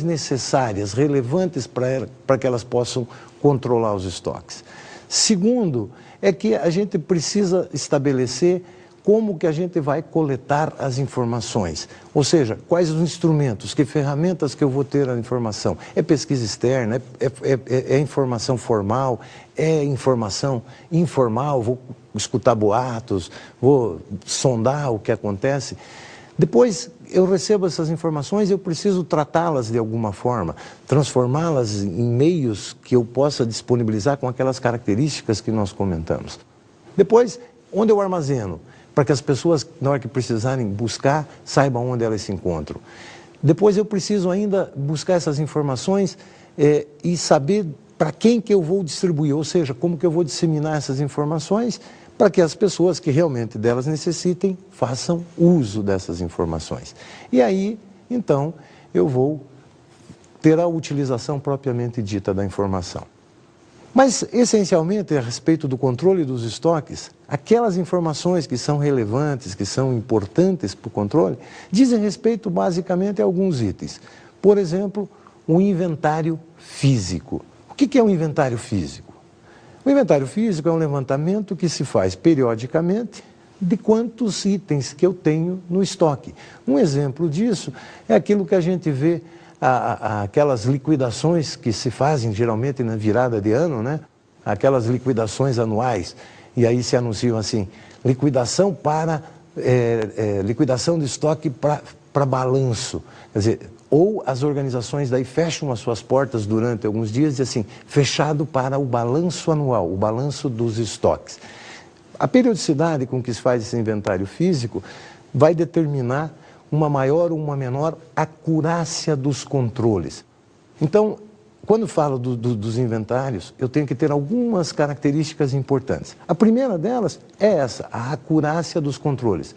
necessárias, relevantes para que elas possam controlar os estoques. Segundo, é que a gente precisa estabelecer como que a gente vai coletar as informações, ou seja, quais os instrumentos, que ferramentas que eu vou ter a informação. É pesquisa externa, é informação formal, é informação informal, vou escutar boatos, vou sondar o que acontece. Depois eu recebo essas informações, eu preciso tratá-las de alguma forma, transformá-las em meios que eu possa disponibilizar com aquelas características que nós comentamos. Depois, onde eu armazeno? Para que as pessoas, na hora que precisarem buscar, saibam onde elas se encontram. Depois eu preciso ainda buscar essas informações e saber para quem que eu vou distribuir, ou seja, como que eu vou disseminar essas informações para que as pessoas que realmente delas necessitem façam uso dessas informações. E aí, então, eu vou ter a utilização propriamente dita da informação. Mas, essencialmente, a respeito do controle dos estoques, aquelas informações que são relevantes, que são importantes para o controle, dizem respeito basicamente a alguns itens. Por exemplo, o inventário físico. O que é um inventário físico? O inventário físico é um levantamento que se faz periodicamente de quantos itens que eu tenho no estoque. Um exemplo disso é aquilo que a gente vê, aquelas liquidações que se fazem geralmente na virada de ano, né? Aquelas liquidações anuais, e aí se anunciam assim, liquidação liquidação de estoque para balanço. Quer dizer, ou as organizações daí fecham as suas portas durante alguns dias e assim, fechado para o balanço anual, o balanço dos estoques. A periodicidade com que se faz esse inventário físico vai determinar uma maior ou uma menor acurácia dos controles. Então, quando falo dos inventários, eu tenho que ter algumas características importantes. A primeira delas é essa, a acurácia dos controles.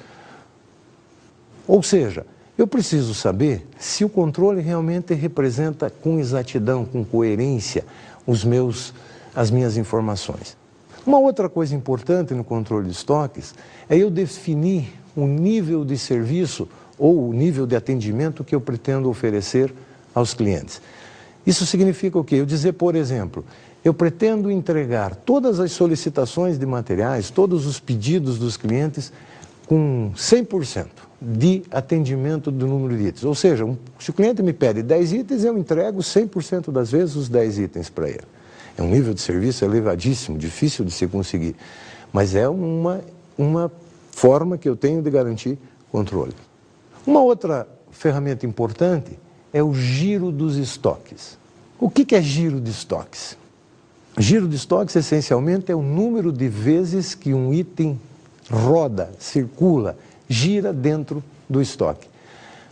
Ou seja, eu preciso saber se o controle realmente representa com exatidão, com coerência, as minhas informações. Uma outra coisa importante no controle de estoques é eu definir o nível de serviço ou o nível de atendimento que eu pretendo oferecer aos clientes. Isso significa o quê? Eu dizer, por exemplo, eu pretendo entregar todas as solicitações de materiais, todos os pedidos dos clientes com 100% de atendimento do número de itens. Ou seja, se o cliente me pede 10 itens, eu entrego 100% das vezes os 10 itens para ele. É um nível de serviço elevadíssimo, difícil de se conseguir, mas é uma forma que eu tenho de garantir controle. Uma outra ferramenta importante é o giro dos estoques. O que é giro de estoques? Giro de estoques, essencialmente, é o número de vezes que um item roda, circula, gira dentro do estoque.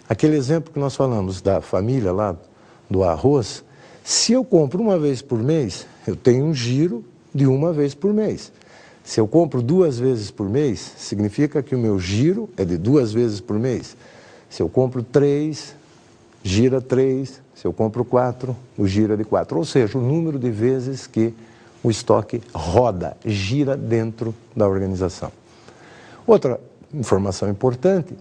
Aquele exemplo que nós falamos da família lá, do arroz, se eu compro uma vez por mês, eu tenho um giro de uma vez por mês. Se eu compro 2 vezes por mês, significa que o meu giro é de 2 vezes por mês. Se eu compro 3, gira 3. Se eu compro 4, o giro é de 4. Ou seja, o número de vezes que o estoque roda, gira dentro da organização. Outra informação importante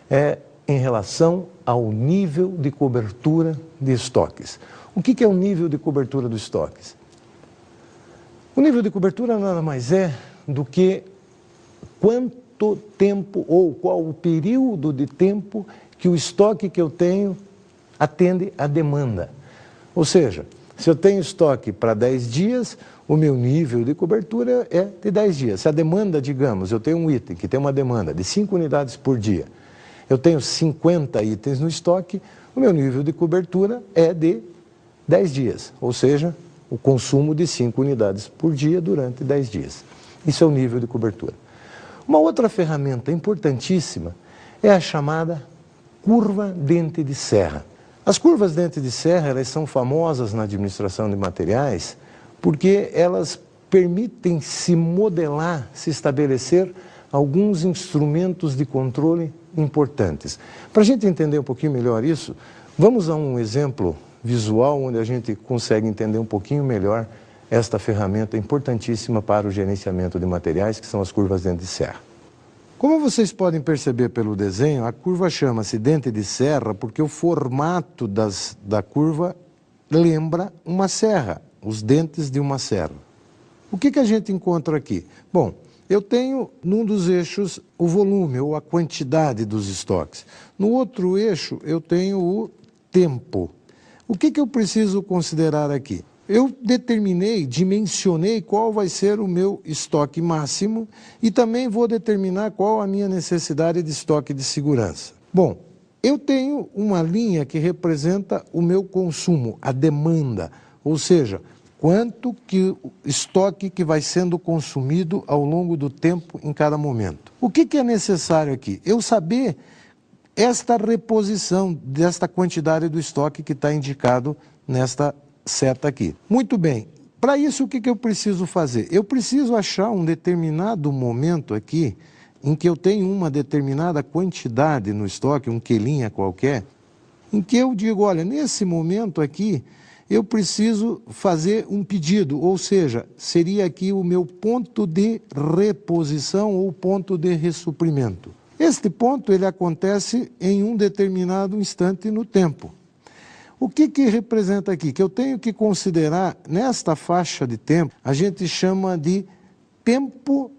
é em relação ao nível de cobertura de estoques. O que é o nível de cobertura dos estoques? O nível de cobertura nada mais é do que quanto tempo ou qual o período de tempo que o estoque que eu tenho atende à demanda. Ou seja, se eu tenho estoque para 10 dias, o meu nível de cobertura é de 10 dias. Se a demanda, digamos, eu tenho um item que tem uma demanda de 5 unidades por dia, eu tenho 50 itens no estoque, o meu nível de cobertura é de 10 dias, ou seja, o consumo de 5 unidades por dia durante 10 dias. Isso é o nível de cobertura. Uma outra ferramenta importantíssima é a chamada curva dente de serra. As curvas dente de serra, elas são famosas na administração de materiais porque elas permitem se modelar, se estabelecer alguns instrumentos de controle importantes. Para a gente entender um pouquinho melhor isso, vamos a um exemplo visual onde a gente consegue entender um pouquinho melhor esta ferramenta importantíssima para o gerenciamento de materiais, que são as curvas dente de serra. Como vocês podem perceber pelo desenho, a curva chama-se dente de serra porque o formato da curva lembra uma serra, os dentes de uma serra. O que a gente encontra aqui? Bom, eu tenho num dos eixos o volume ou a quantidade dos estoques. No outro eixo eu tenho o tempo. O que eu preciso considerar aqui? Eu dimensionei qual vai ser o meu estoque máximo e também vou determinar qual a minha necessidade de estoque de segurança. Bom, eu tenho uma linha que representa o meu consumo, a demanda, ou seja, quanto que estoque que vai sendo consumido ao longo do tempo em cada momento. O que é necessário aqui? Eu saber esta reposição desta quantidade do estoque que está indicado nesta seta aqui. Muito bem, para isso o que eu preciso fazer? Eu preciso achar um determinado momento aqui em que eu tenho uma determinada quantidade no estoque, um quilinha qualquer, em que eu digo, olha, nesse momento aqui eu preciso fazer um pedido, ou seja, seria aqui o meu ponto de reposição ou ponto de ressuprimento. Este ponto ele acontece em um determinado instante no tempo. O que representa aqui? Que eu tenho que considerar, nesta faixa de tempo, a gente chama de tempo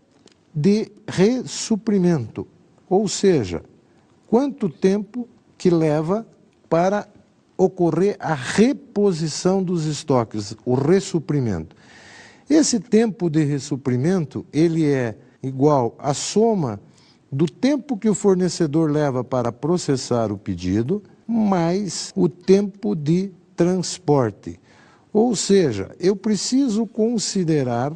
de ressuprimento, ou seja, quanto tempo que leva para ocorrer a reposição dos estoques, o ressuprimento. Esse tempo de ressuprimento, ele é igual à soma do tempo que o fornecedor leva para processar o pedido, mais o tempo de transporte. Ou seja, eu preciso considerar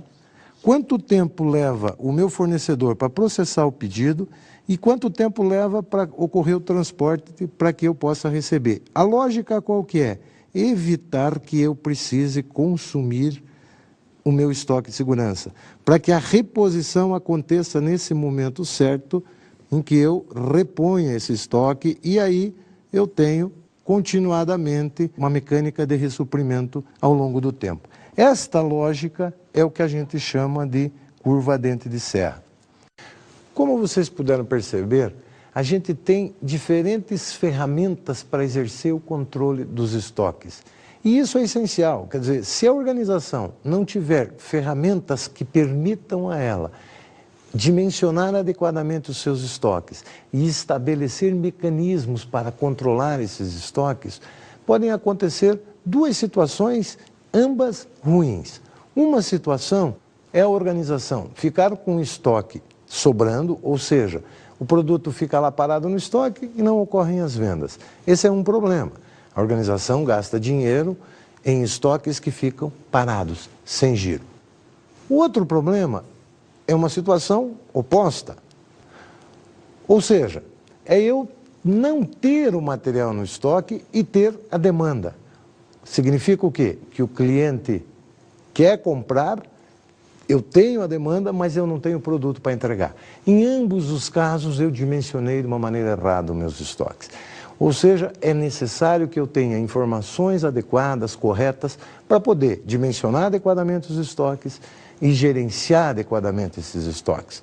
quanto tempo leva o meu fornecedor para processar o pedido e quanto tempo leva para ocorrer o transporte para que eu possa receber. A lógica qual que é? Evitar que eu precise consumir o meu estoque de segurança, para que a reposição aconteça nesse momento certo em que eu reponha esse estoque e aí eu tenho continuadamente uma mecânica de ressuprimento ao longo do tempo. Esta lógica é o que a gente chama de curva dente de serra. Como vocês puderam perceber, a gente tem diferentes ferramentas para exercer o controle dos estoques. E isso é essencial, quer dizer, se a organização não tiver ferramentas que permitam a ela dimensionar adequadamente os seus estoques e estabelecer mecanismos para controlar esses estoques, podem acontecer duas situações, ambas ruins. Uma situação é a organização ficar com o estoque sobrando, ou seja, o produto fica lá parado no estoque e não ocorrem as vendas. Esse é um problema. A organização gasta dinheiro em estoques que ficam parados, sem giro. O outro problema é uma situação oposta. Ou seja, é eu não ter o material no estoque e ter a demanda. Significa o quê? Que o cliente quer comprar, eu tenho a demanda, mas eu não tenho o produto para entregar. Em ambos os casos, eu dimensionei de uma maneira errada os meus estoques. Ou seja, é necessário que eu tenha informações adequadas, corretas, para poder dimensionar adequadamente os estoques e gerenciar adequadamente esses estoques.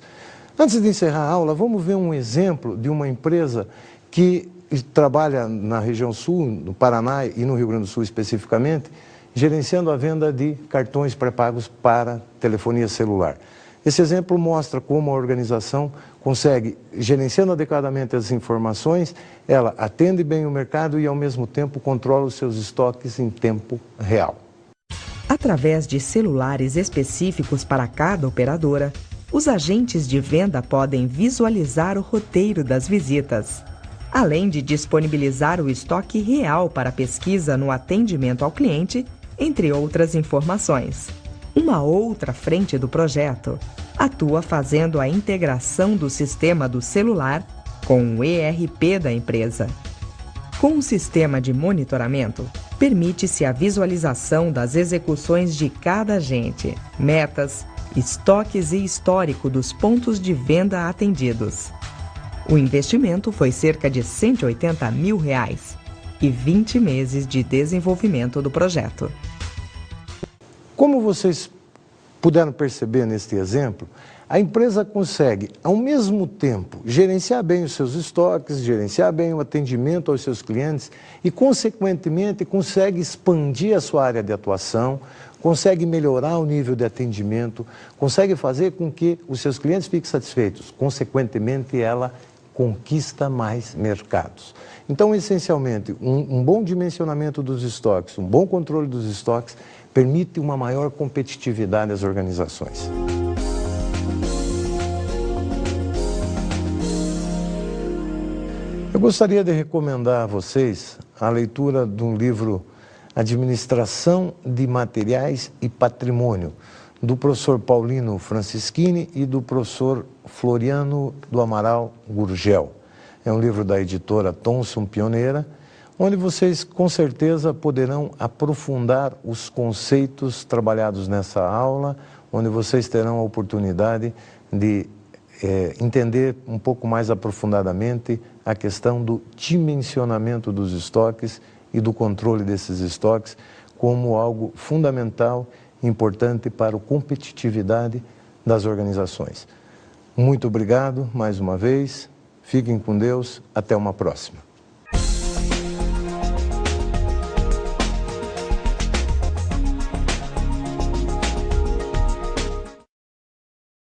Antes de encerrar a aula, vamos ver um exemplo de uma empresa que trabalha na região sul, no Paraná e no Rio Grande do Sul especificamente, gerenciando a venda de cartões pré-pagos para telefonia celular. Esse exemplo mostra como a organização consegue, gerenciando adequadamente as informações, ela atende bem o mercado e, ao mesmo tempo, controla os seus estoques em tempo real. Através de celulares específicos para cada operadora, os agentes de venda podem visualizar o roteiro das visitas, além de disponibilizar o estoque real para pesquisa no atendimento ao cliente, entre outras informações. Uma outra frente do projeto atua fazendo a integração do sistema do celular com o ERP da empresa. Com um sistema de monitoramento, permite-se a visualização das execuções de cada agente, metas, estoques e histórico dos pontos de venda atendidos. O investimento foi cerca de R$ 180 mil e 20 meses de desenvolvimento do projeto. Como vocês puderam perceber neste exemplo, a empresa consegue, ao mesmo tempo, gerenciar bem os seus estoques, gerenciar bem o atendimento aos seus clientes e, consequentemente, consegue expandir a sua área de atuação, consegue melhorar o nível de atendimento, consegue fazer com que os seus clientes fiquem satisfeitos. Consequentemente, ela conquista mais mercados. Então, essencialmente, um bom dimensionamento dos estoques, um bom controle dos estoques, permite uma maior competitividade às organizações. Eu gostaria de recomendar a vocês a leitura de um livro Administração de Materiais e Patrimônio, do professor Paulino Francischini e do professor Floriano do Amaral Gurgel. É um livro da editora Thomson Pioneira, onde vocês com certeza poderão aprofundar os conceitos trabalhados nessa aula, onde vocês terão a oportunidade de entender um pouco mais aprofundadamente a questão do dimensionamento dos estoques e do controle desses estoques como algo fundamental e importante para a competitividade das organizações. Muito obrigado mais uma vez, fiquem com Deus, até uma próxima.